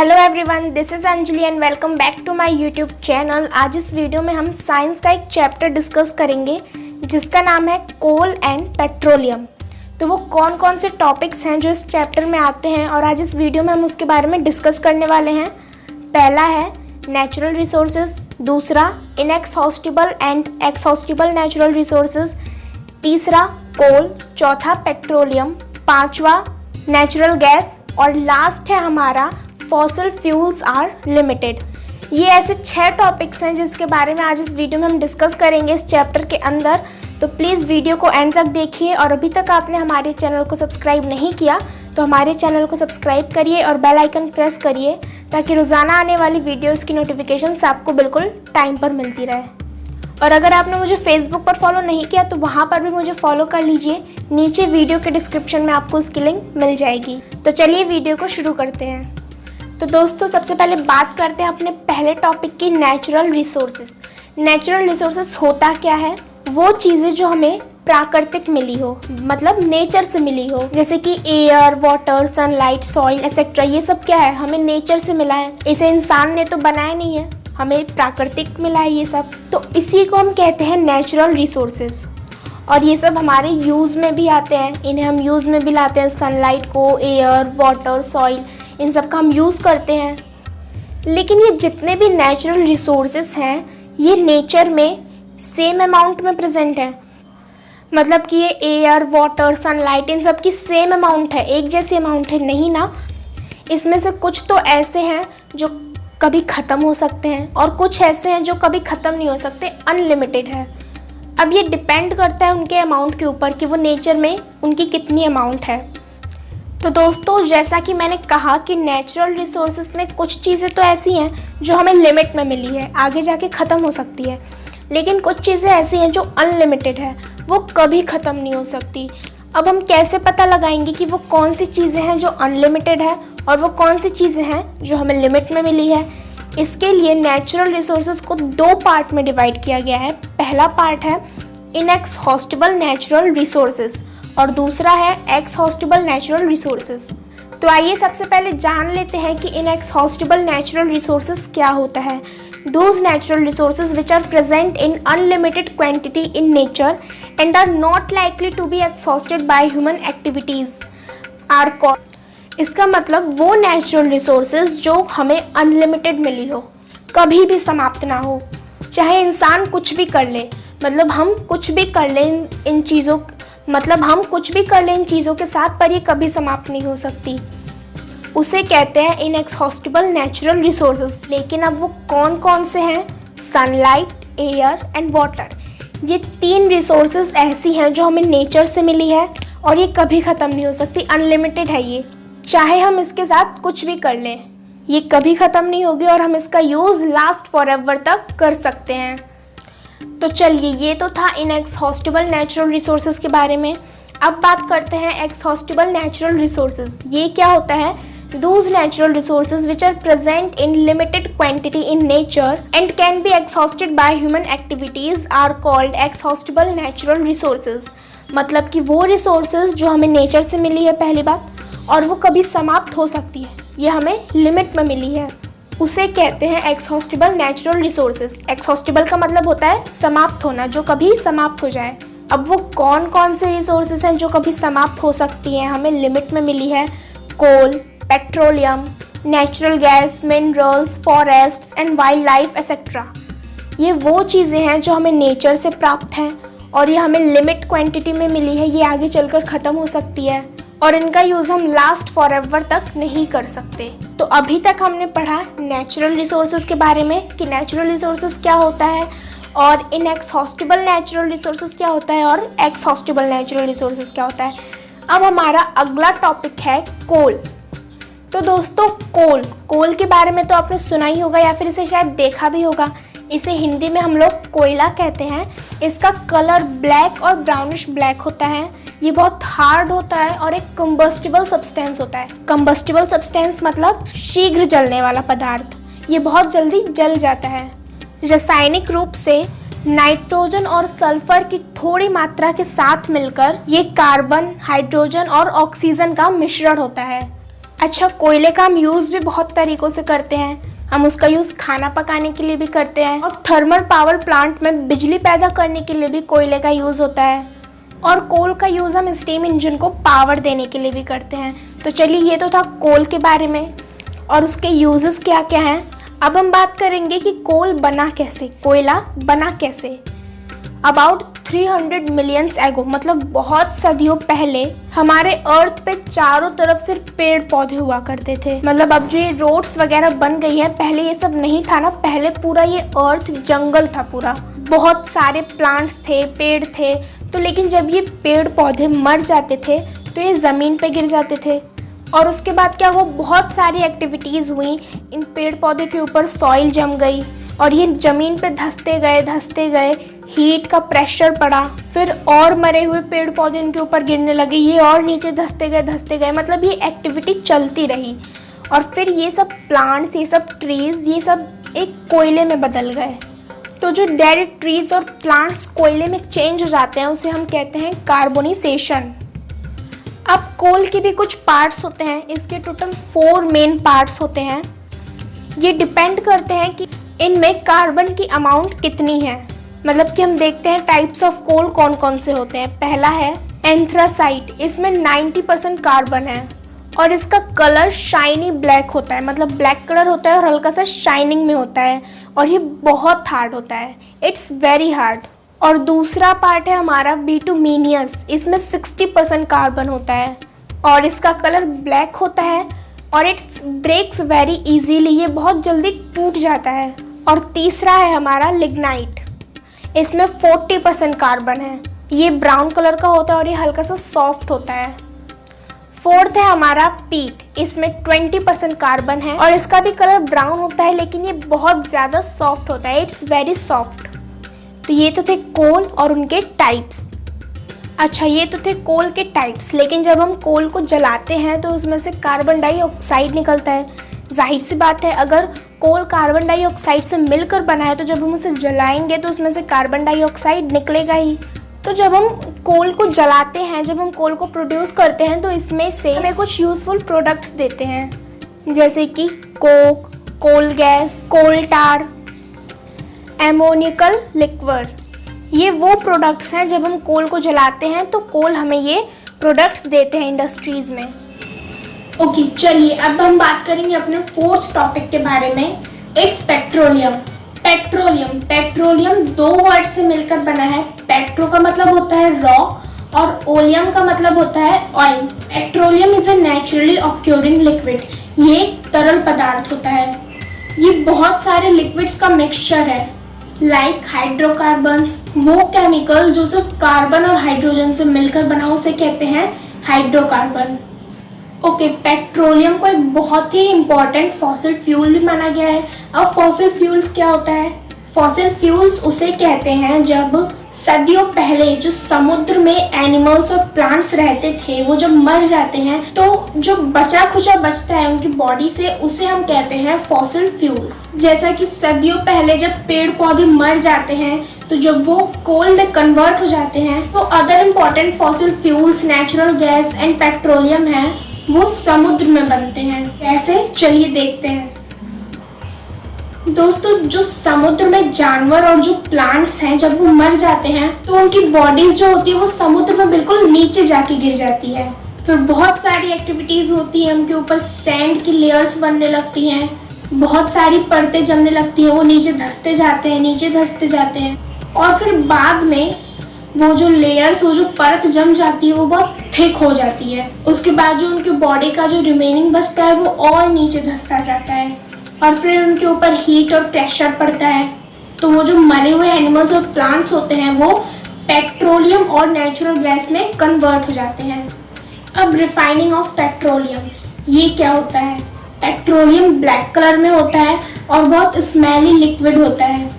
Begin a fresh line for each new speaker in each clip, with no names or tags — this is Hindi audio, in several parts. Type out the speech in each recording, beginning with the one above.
Hello everyone, this is Anjali and welcome back to my YouTube channel. आज इस वीडियो में हम साइंस का एक चैप्टर डिस्कस करेंगे जिसका नाम है कोल एंड पेट्रोलियम। तो वो कौन कौन से टॉपिक्स हैं जो इस चैप्टर में आते हैं और आज इस वीडियो में हम उसके बारे में डिस्कस करने वाले हैं। पहला है नेचुरल रिसोर्सेज, दूसरा इनएक्सहॉस्टिबल एंड एक्सहॉस्टिबल नेचुरल रिसोर्सेज, तीसरा कोल, चौथा पेट्रोलियम, पांचवा नेचुरल गैस और लास्ट है हमारा फॉसिल फ्यूल्स आर लिमिटेड। ये ऐसे 6 टॉपिक्स हैं जिसके बारे में आज इस वीडियो में हम डिस्कस करेंगे इस चैप्टर के अंदर। तो प्लीज़ वीडियो को एंड तक देखिए और अभी तक आपने हमारे चैनल को सब्सक्राइब नहीं किया तो हमारे चैनल को सब्सक्राइब करिए और बेल आइकन प्रेस करिए ताकि रोज़ाना आने वाली वीडियोज़ की नोटिफिकेशंस आपको बिल्कुल टाइम पर मिलती रहे। और अगर आपने मुझे फेसबुक पर फॉलो नहीं किया तो वहाँ पर भी मुझे फॉलो कर लीजिए, नीचे वीडियो के डिस्क्रिप्शन में आपको उसकी लिंक मिल जाएगी। तो चलिए वीडियो को शुरू करते हैं। तो दोस्तों सबसे पहले बात करते हैं अपने पहले टॉपिक की, नेचुरल रिसोर्सेज। नेचुरल रिसोर्सेज होता क्या है? वो चीज़ें जो हमें प्राकृतिक मिली हो, मतलब नेचर से मिली हो, जैसे कि air, water, sunlight, soil etcetera. ये सब क्या है? हमें नेचर से मिला है, इसे इंसान ने तो बनाया नहीं है, हमें प्राकृतिक मिला है ये सब। तो इसी को हम कहते हैं नेचुरल रिसोर्सेज। और ये सब हमारे यूज़ में भी आते हैं, इन्हें हम यूज़ में भी लाते हैं। सनलाइट को, एयर, वाटर, सॉइल, इन सब का हम यूज़ करते हैं। लेकिन ये जितने भी नेचुरल रिसोर्सेज हैं ये नेचर में सेम अमाउंट में प्रेजेंट है। मतलब कि ये एयर, वाटर, सनलाइट इन सब की सेम अमाउंट है, एक जैसी अमाउंट है नहीं ना। इसमें से कुछ तो ऐसे हैं जो कभी ख़त्म हो सकते हैं और कुछ ऐसे हैं जो कभी ख़त्म नहीं हो सकते, अनलिमिटेड है। अब ये डिपेंड करता है उनके अमाउंट के ऊपर कि वो नेचर में उनकी कितनी अमाउंट है। तो दोस्तों जैसा कि मैंने कहा कि नेचुरल रिसोर्सेज में कुछ चीज़ें तो ऐसी हैं जो हमें लिमिट में मिली है, आगे जाके ख़त्म हो सकती है। लेकिन कुछ चीज़ें ऐसी हैं जो अनलिमिटेड है, वो कभी ख़त्म नहीं हो सकती। अब हम कैसे पता लगाएंगे कि वो कौन सी चीज़ें हैं जो अनलिमिटेड है और वो कौन सी चीज़ें हैं जो हमें लिमिट में मिली है? इसके लिए नेचुरल रिसोर्सेज को 2 पार्ट में डिवाइड किया गया है। पहला पार्ट है इनएक्सहॉस्टिबल नेचुरल रिसोर्सेज और दूसरा है एक्सहॉस्टिबल नेचुरल रिसोर्सेज। तो आइए सबसे पहले जान लेते हैं कि इनएक्सहॉस्टिबल नेचुरल रिसोर्सेज क्या होता है। Those natural resources which are present in unlimited quantity in nature and are not likely to be exhausted by human activities are called। इसका मतलब वो नेचुरल रिसोर्सेज जो हमें अनलिमिटेड मिली हो, कभी भी समाप्त ना हो, चाहे इंसान कुछ भी कर ले, मतलब हम कुछ भी कर लें इन चीज़ों, मतलब हम कुछ भी कर लें इन चीज़ों के साथ, पर ये कभी समाप्त नहीं हो सकती। उसे कहते हैं इनएक्सहॉस्टिबल नेचुरल रिसोर्सेज। लेकिन अब वो कौन कौन से हैं? Sunlight, air and water. ये 3 रिसोर्सेज ऐसी हैं जो हमें नेचर से मिली है और ये कभी ख़त्म नहीं हो सकती, अनलिमिटेड है ये। चाहे हम इसके साथ कुछ भी कर लें, ये कभी ख़त्म नहीं होगी और हम इसका यूज़ लास्ट फॉर एवर तक कर सकते हैं। तो चलिए, ये तो था इनएक्सहॉस्टिबल नेचुरल रिसोर्सेज के बारे में। अब बात करते हैं एक्सहॉस्टिबल नेचुरल रिसोर्सेज। ये क्या होता है? Those natural resources which are present in limited quantity in nature and can be exhausted by human activities are called exhaustible natural resources। मतलब कि वो resources जो हमें नेचर से मिली है पहली बात, और वो कभी समाप्त हो सकती है, ये हमें लिमिट में मिली है, उसे कहते हैं exhaustible natural resources। exhaustible का मतलब होता है समाप्त होना, जो कभी समाप्त हो जाए। अब वो कौन कौन से रिसोर्सेज हैं जो कभी समाप्त हो सकती हैं, हमें लिमिट में मिली है? Coal, petroleum, natural gas, minerals, forests and wildlife etcetera. ये वो चीज़ें हैं जो हमें नेचर से प्राप्त हैं और ये हमें लिमिट क्वांटिटी में मिली है, ये आगे चलकर ख़त्म हो सकती है और इनका यूज़ हम लास्ट फॉर एवर तक नहीं कर सकते। तो अभी तक हमने पढ़ा नेचुरल रिसोर्सेज के बारे में कि नेचुरल रिसोर्सेज क्या होता है और इनएक्सहॉस्टिबल नेचुरल रिसोर्सेज क्या होता है और एक्सहॉस्टिबल नेचुरल रिसोर्सेज क्या होता है। अब हमारा अगला टॉपिक है कोल। तो दोस्तों कोल के बारे में तो आपने सुना ही होगा या फिर इसे शायद देखा भी होगा। इसे हिंदी में हम लोग कोयला कहते हैं। इसका कलर ब्लैक और ब्राउनिश ब्लैक होता है। ये बहुत हार्ड होता है और एक कंबस्टिबल सब्सटेंस होता है। कंबस्टिबल सब्सटेंस मतलब शीघ्र जलने वाला पदार्थ। ये बहुत जल्दी जल जाता है। रासायनिक रूप से नाइट्रोजन और सल्फर की थोड़ी मात्रा के साथ मिलकर ये कार्बन, हाइड्रोजन और ऑक्सीजन का मिश्रण होता है। अच्छा, कोयले का हम यूज़ भी बहुत तरीक़ों से करते हैं। हम उसका यूज़ खाना पकाने के लिए भी करते हैं और थर्मल पावर प्लांट में बिजली पैदा करने के लिए भी कोयले का यूज़ होता है। और कोल का यूज़ हम स्टीम इंजन को पावर देने के लिए भी करते हैं। तो चलिए, ये तो था कोल के बारे में और उसके यूजेस क्या क्या हैं। अब हम बात करेंगे कि कोल बना कैसे, कोयला बना कैसे। अबाउट 300 मिलियंस एगो, मतलब बहुत सदियों पहले हमारे अर्थ पे चारों तरफ सिर्फ पेड़ पौधे हुआ करते थे। मतलब अब जो ये रोड्स वगैरह बन गई हैं, पहले ये सब नहीं था ना। पहले पूरा ये अर्थ जंगल था, पूरा बहुत सारे प्लांट्स थे, पेड़ थे। तो लेकिन जब ये पेड़ पौधे मर जाते थे तो ये ज़मीन पे गिर जाते थे और उसके बाद क्या हुआ, बहुत सारी एक्टिविटीज़ हुई। इन पेड़ पौधे के ऊपर सॉइल जम गई और ये ज़मीन पे धंसते गए, हीट का प्रेशर पड़ा, फिर और मरे हुए पेड़ पौधे इनके ऊपर गिरने लगे, ये और नीचे धंसते गए। मतलब ये एक्टिविटी चलती रही और फिर ये सब प्लांट्स, ये सब ट्रीज़, ये सब एक कोयले में बदल गए। तो जो डेड ट्रीज़ और प्लांट्स कोयले में चेंज हो जाते हैं उसे हम कहते हैं कार्बोनाइजेशन। अब कोल के भी कुछ पार्ट्स होते हैं। इसके टोटल 4 मेन पार्ट्स होते हैं। ये डिपेंड करते हैं कि इनमें कार्बन की अमाउंट कितनी है। मतलब कि हम देखते हैं टाइप्स ऑफ कोल कौन कौन से होते हैं। पहला है एंथ्रासाइट, इसमें 90% कार्बन है और इसका कलर शाइनी ब्लैक होता है। मतलब ब्लैक कलर होता है और हल्का सा शाइनिंग में होता है और ये बहुत हार्ड होता है, इट्स वेरी हार्ड। और दूसरा पार्ट है हमारा बिटुमिनियस, इसमें 60% कार्बन होता है और इसका कलर ब्लैक होता है और इट्स ब्रेक्स वेरी इजीली, ये बहुत जल्दी टूट जाता है। और तीसरा है हमारा लिग्नाइट, इसमें 40% कार्बन है, ये ब्राउन कलर का होता है और ये हल्का सा सॉफ्ट होता है। फोर्थ है हमारा पीट, इसमें 20% कार्बन है और इसका भी कलर ब्राउन होता है लेकिन ये बहुत ज़्यादा सॉफ्ट होता है, इट्स वेरी सॉफ्ट। तो ये तो थे कोल और उनके टाइप्स। अच्छा, ये तो थे कोल के टाइप्स, लेकिन जब हम कोल को जलाते हैं तो उसमें से कार्बन डाइऑक्साइड निकलता है। जाहिर सी बात है, अगर कोल कार्बन डाइऑक्साइड से मिलकर बना है तो जब हम उसे जलाएंगे तो उसमें से कार्बन डाइऑक्साइड निकलेगा ही। तो जब हम कोल को जलाते हैं, जब हम कोल को प्रोड्यूस करते हैं तो इसमें से हमें कुछ यूज़फुल प्रोडक्ट्स देते हैं, जैसे कि कोक, कोल गैस, कोल टार, एमोनिकल लिक्वर। ये वो प्रोडक्ट्स हैं जब हम कोल को जलाते हैं तो कोल हमें ये प्रोडक्ट्स देते हैं इंडस्ट्रीज़ में। ओके, चलिए अब हम बात करेंगे अपने फोर्थ टॉपिक के बारे में, इट्स पेट्रोलियम। पेट्रोलियम 2 वर्ड से मिलकर बना है। पेट्रो का मतलब होता है रॉ और ओलियम का मतलब होता है oil. Petroleum is a naturally occurring liquid, ये एक तरल पदार्थ होता है। ये बहुत सारे लिक्विड्स का मिक्सचर है, लाइक हाइड्रोकार्बन्स। वो केमिकल जो सिर्फ कार्बन और हाइड्रोजन से मिलकर बना उसे कहते हैं हाइड्रोकार्बन। ओके, पेट्रोलियम को एक बहुत ही इम्पॉर्टेंट फॉसिल फ्यूल भी माना गया है। अब फॉसिल फ्यूल्स क्या होता है? फॉसिल फ्यूल्स उसे कहते हैं जब सदियों पहले जो समुद्र में एनिमल्स और प्लांट्स रहते थे वो जब मर जाते हैं तो जो बचा खुचा बचता है उनकी बॉडी से, उसे हम कहते हैं फॉसिल फ्यूल्स। जैसा कि सदियों पहले जब पेड़ पौधे मर जाते हैं तो जब वो कोल में कन्वर्ट हो जाते हैं तो other important fossil fuels, natural gas and petroleum है, वो समुद्र में बनते हैं। कैसे, चलिए देखते हैं। दोस्तों, जो समुद्र में जानवर और जो प्लांट्स हैं जब वो मर जाते हैं तो उनकी बॉडीज जो होती है वो समुद्र में बिल्कुल नीचे जाके गिर जाती है। फिर बहुत सारी एक्टिविटीज होती हैं, उनके ऊपर सैंड की लेयर्स बनने लगती हैं, बहुत सारी परतें जमने लगती हैं, वो नीचे धंसते जाते हैं और फिर बाद में वो जो लेयर्स, वो जो परत जम जाती है वो बहुत थिक हो जाती है। उसके बाद जो उनके बॉडी का जो रिमेनिंग बचता है वो और नीचे धंसता जाता है और फिर उनके ऊपर हीट और प्रेशर पड़ता है तो वो जो मरे हुए एनिमल्स और प्लांट्स होते हैं वो पेट्रोलियम और नेचुरल गैस में कन्वर्ट हो जाते हैं। अब रिफाइनिंग ऑफ पेट्रोलियम, ये क्या होता है? पेट्रोलियम ब्लैक कलर में होता है और बहुत स्मेली लिक्विड होता है।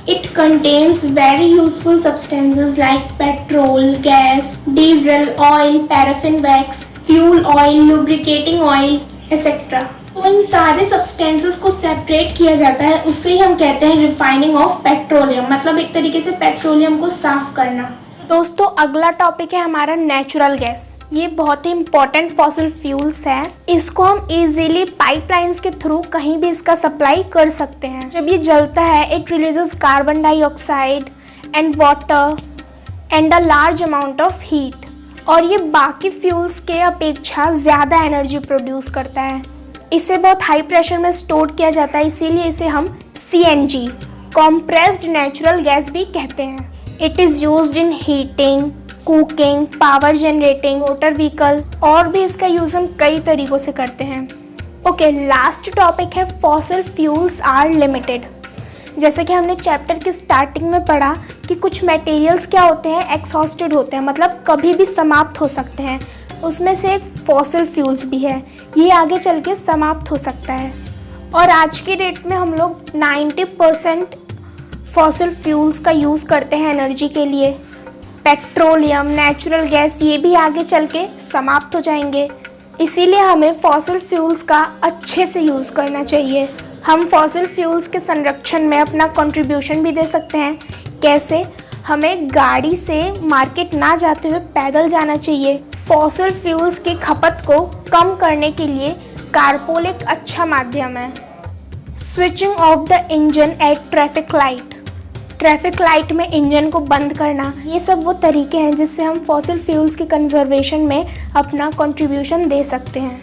It contains very useful substances like petrol, gas, diesel, oil, paraffin wax, fuel oil, lubricating oil etcetera. तो इन सारे सब्सटेंसेस को सेपरेट किया जाता है, उससे ही हम कहते हैं रिफाइनिंग ऑफ पेट्रोलियम, मतलब एक तरीके से पेट्रोलियम को साफ करना। दोस्तों, अगला टॉपिक है हमारा नेचुरल गैस। ये बहुत ही इम्पोर्टेंट फॉसिल फ्यूल्स है। इसको हम इजीली पाइपलाइंस के थ्रू कहीं भी इसका सप्लाई कर सकते हैं। जब ये जलता है it releases carbon dioxide and water and a large amount of heat, और ये बाकी फ्यूल्स के अपेक्षा ज़्यादा एनर्जी प्रोड्यूस करता है। इसे बहुत हाई प्रेशर में स्टोर किया जाता है, इसीलिए इसे हम CNG कॉम्प्रेस्ड नेचुरल गैस भी कहते हैं। It is used in heating, cooking, power generating, motor vehicle, और भी इसका यूज़ हम कई तरीक़ों से करते हैं। ओके, लास्ट टॉपिक है फॉसिल फ्यूल्स आर लिमिटेड। जैसे कि हमने चैप्टर की स्टार्टिंग में पढ़ा कि कुछ मटेरियल्स क्या होते हैं, एक्सॉस्टेड होते हैं, मतलब कभी भी समाप्त हो सकते हैं। उसमें से एक फॉसिल फ्यूल्स भी है, ये आगे चल के समाप्त हो सकता है। और आज की डेट में हम लोग 90% फॉसिल फ्यूल्स का यूज़ करते हैं एनर्जी के लिए। पेट्रोलियम, नेचुरल गैस, ये भी आगे चल के समाप्त हो जाएंगे। इसीलिए हमें फॉसिल फ्यूल्स का अच्छे से यूज़ करना चाहिए। हम फॉसिल फ्यूल्स के संरक्षण में अपना कंट्रीब्यूशन भी दे सकते हैं। कैसे? हमें गाड़ी से मार्केट ना जाते हुए पैदल जाना चाहिए। फॉसिल फ्यूल्स की खपत को कम करने के लिए कारपूल एक अच्छा माध्यम है। Switching off the engine at traffic light, traffic light में इंजन को बंद करना, ये सब वो तरीके हैं जिससे हम फॉसिल फ्यूल्स की कंजर्वेशन में अपना कंट्रीब्यूशन दे सकते हैं।